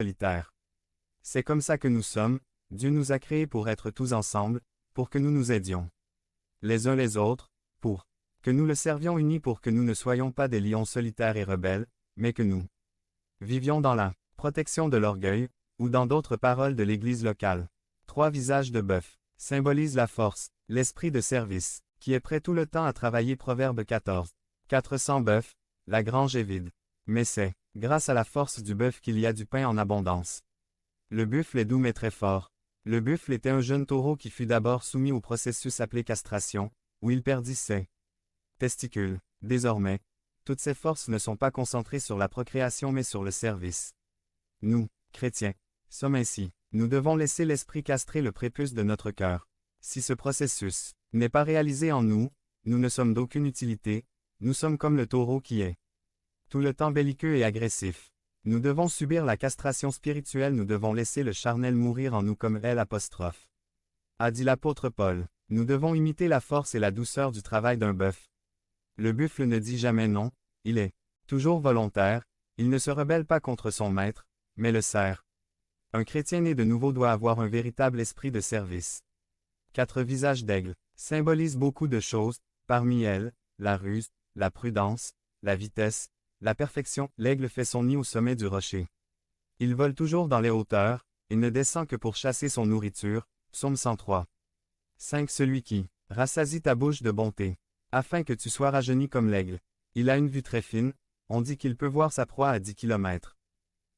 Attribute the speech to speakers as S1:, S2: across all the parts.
S1: solitaire. C'est comme ça que nous sommes, Dieu nous a créés pour être tous ensemble, pour que nous nous aidions les uns les autres, pour que nous le servions unis pour que nous ne soyons pas des lions solitaires et rebelles, mais que nous vivions dans la protection de l'orgueil, ou dans d'autres paroles de l'Église locale. 3 visages de bœuf symbolisent la force, l'esprit de service, qui est prêt tout le temps à travailler. Proverbe 14. 400 bœufs, la grange est vide. Mais c'est grâce à la force du bœuf qu'il y a du pain en abondance. Le buffle est doux mais très fort. Le buffle était un jeune taureau qui fut d'abord soumis au processus appelé castration, où il perdit ses testicules. Désormais, toutes ses forces ne sont pas concentrées sur la procréation mais sur le service. Nous, chrétiens, sommes ainsi. Nous devons laisser l'esprit castrer le prépuce de notre cœur. Si ce processus n'est pas réalisé en nous, nous ne sommes d'aucune utilité, nous sommes comme le taureau qui est tout le temps belliqueux et agressif. Nous devons subir la castration spirituelle, nous devons laisser le charnel mourir en nous comme L'. A dit l'apôtre Paul, nous devons imiter la force et la douceur du travail d'un bœuf. Le buffle ne dit jamais non, il est toujours volontaire, il ne se rebelle pas contre son maître, mais le sert. Un chrétien né de nouveau doit avoir un véritable esprit de service. 4 visages d'aigle symbolisent beaucoup de choses, parmi elles, la ruse, la prudence, la vitesse, la perfection. L'aigle fait son nid au sommet du rocher. Il vole toujours dans les hauteurs, et ne descend que pour chasser son nourriture. Psaume 103. 5 Celui qui rassasie ta bouche de bonté, afin que tu sois rajeuni comme l'aigle. Il a une vue très fine, on dit qu'il peut voir sa proie à 10 km.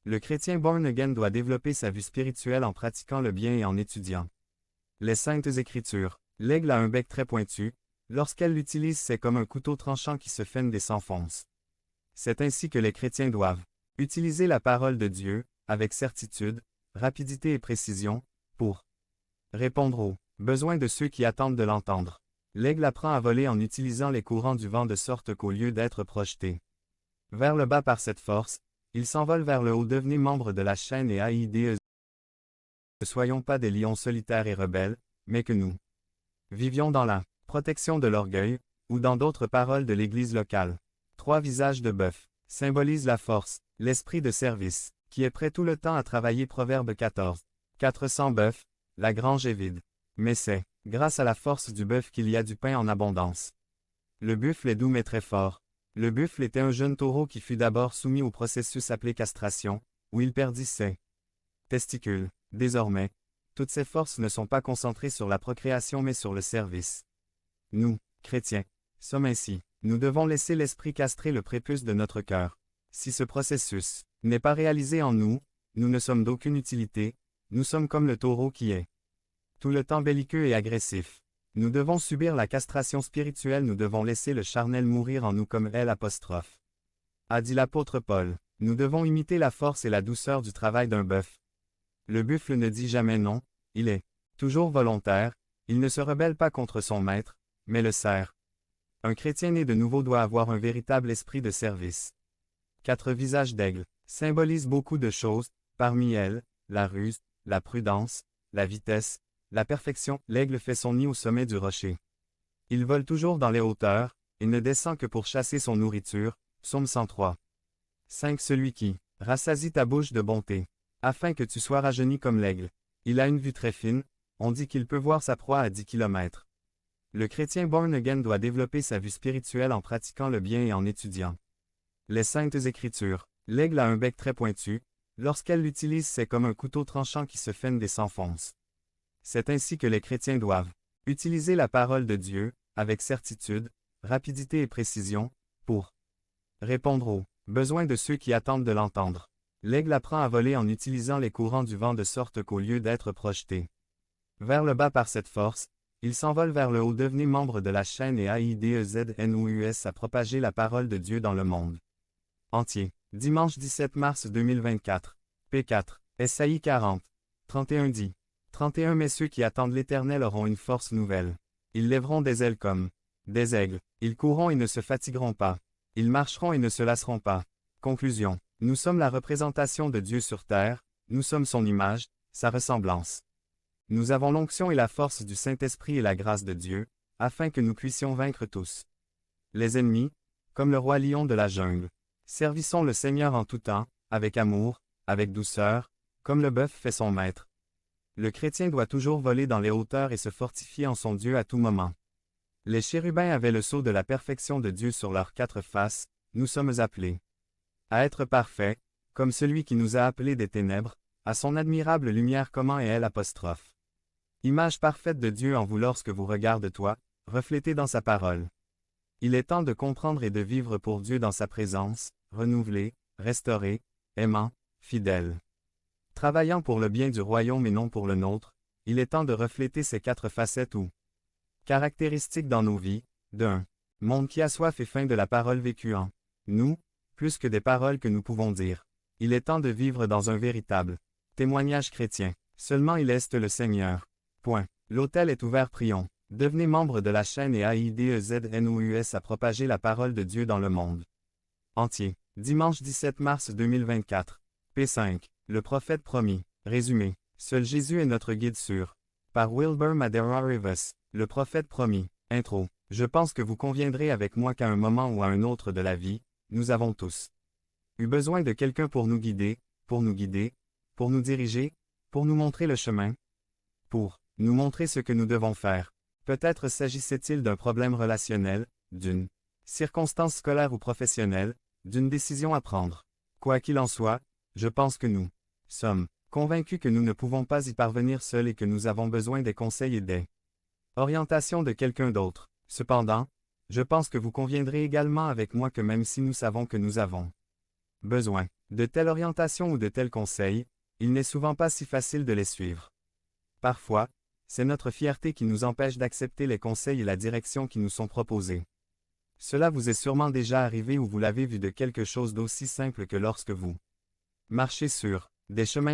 S1: Le chrétien born again doit développer sa vue spirituelle en pratiquant le bien et en étudiant les saintes écritures. L'aigle a un bec très pointu, lorsqu'elle l'utilise c'est comme un couteau tranchant qui se fende et s'enfonce. C'est ainsi que les chrétiens doivent utiliser la parole de Dieu, avec certitude, rapidité et précision, pour répondre aux besoins de ceux qui attendent de l'entendre. L'aigle apprend à voler en utilisant les courants du vent de sorte qu'au lieu d'être projeté vers le bas par cette force, il s'envole vers le haut. Devenez membre de la chaîne et AIDE. Ne soyons pas des lions solitaires et rebelles, mais que nous vivions dans la protection de l'orgueil, ou dans d'autres paroles de l'Église locale. 3 visages de bœuf symbolisent la force, l'esprit de service, qui est prêt tout le temps à travailler. Proverbe 14. 400 bœufs, la grange est vide. Mais c'est grâce à la force du bœuf qu'il y a du pain en abondance. Le buffle est doux mais très fort. Le buffle était un jeune taureau qui fut d'abord soumis au processus appelé castration, où il perdit ses testicules. Désormais, toutes ses forces ne sont pas concentrées sur la procréation mais sur le service. Nous, chrétiens, sommes ainsi. Nous devons laisser l'esprit castrer le prépuce de notre cœur. Si ce processus n'est pas réalisé en nous, nous ne sommes d'aucune utilité, nous sommes comme le taureau qui est tout le temps belliqueux et agressif. Nous devons subir la castration spirituelle, nous devons laisser le charnel mourir en nous comme L'. A dit l'apôtre Paul, nous devons imiter la force et la douceur du travail d'un bœuf. Le buffle ne dit jamais non, il est toujours volontaire, il ne se rebelle pas contre son maître, mais le sert. Un chrétien né de nouveau doit avoir un véritable esprit de service. 4 visages d'aigle symbolisent beaucoup de choses, parmi elles, la ruse, la prudence, la vitesse, la perfection. L'aigle fait son nid au sommet du rocher. Il vole toujours dans les hauteurs, et ne descend que pour chasser son nourriture. Psaume 103. 5 Celui qui rassasie ta bouche de bonté, afin que tu sois rajeuni comme l'aigle. Il a une vue très fine, on dit qu'il peut voir sa proie à 10 km. Le chrétien born again doit développer sa vue spirituelle en pratiquant le bien et en étudiant les saintes écritures. L'aigle a un bec très pointu, lorsqu'elle l'utilise c'est comme un couteau tranchant qui se fende et s'enfonce. C'est ainsi que les chrétiens doivent utiliser la parole de Dieu, avec certitude, rapidité et précision, pour répondre aux besoins de ceux qui attendent de l'entendre. L'aigle apprend à voler en utilisant les courants du vent de sorte qu'au lieu d'être projeté vers le bas par cette force, il s'envole vers le haut. Devenez membre de la chaîne et AIDEZNOUS à propager la parole de Dieu dans le monde entier. Dimanche 17 mars 2024. P4. Esaïe 40. 31 dit. 31 Mais ceux qui attendent l'Éternel auront une force nouvelle. Ils lèveront des ailes comme des aigles. Ils courront et ne se fatigueront pas. Ils marcheront et ne se lasseront pas. Conclusion. Nous sommes la représentation de Dieu sur terre, nous sommes son image, sa ressemblance. Nous avons l'onction et la force du Saint-Esprit et la grâce de Dieu, afin que nous puissions vaincre tous les ennemis, comme le roi lion de la jungle. Servissons le Seigneur en tout temps, avec amour, avec douceur, comme le bœuf fait son maître. Le chrétien doit toujours voler dans les hauteurs et se fortifier en son Dieu à tout moment. Les chérubins avaient le sceau de la perfection de Dieu sur leurs 4 faces, nous sommes appelés à être parfaits, comme celui qui nous a appelés des ténèbres, à son admirable lumière comment est elle apostrophe. Image parfaite de Dieu en vous lorsque vous regardez toi, reflétée dans sa parole. Il est temps de comprendre et de vivre pour Dieu dans sa présence, renouvelé, restauré, aimant, fidèle. Travaillant pour le bien du royaume et non pour le nôtre, il est temps de refléter ces 4 facettes ou caractéristiques dans nos vies, d'un monde qui a soif et faim de la parole vécue en nous, plus que des paroles que nous pouvons dire. Il est temps de vivre dans un véritable témoignage chrétien. Seulement il est le Seigneur. Point. L'autel est ouvert, prions. Devenez membre de la chaîne et AIDEZNOUS à propager la parole de Dieu dans le monde entier. Dimanche 17 mars 2024. P5. Le prophète promis. Résumé. Seul Jésus est notre guide sûr. Par Wilbur Madera Rivas. Le prophète promis. Intro. Je pense que vous conviendrez avec moi qu'à un moment ou à un autre de la vie, nous avons tous eu besoin de quelqu'un pour nous guider, pour nous diriger, pour nous montrer le chemin, pour nous montrer ce que nous devons faire. Peut-être s'agissait-il d'un problème relationnel, d'une circonstance scolaire ou professionnelle, d'une décision à prendre. Quoi qu'il en soit, je pense que nous sommes convaincus que nous ne pouvons pas y parvenir seuls et que nous avons besoin des conseils et des orientations de quelqu'un d'autre. Cependant, je pense que vous conviendrez également avec moi que même si nous savons que nous avons besoin de telle orientation ou de tels conseils, il n'est souvent pas si facile de les suivre. Parfois, c'est notre fierté qui nous empêche d'accepter les conseils et la direction qui nous sont proposés. Cela vous est sûrement déjà arrivé ou vous l'avez vu de quelque chose d'aussi simple que lorsque vous marchez sur des chemins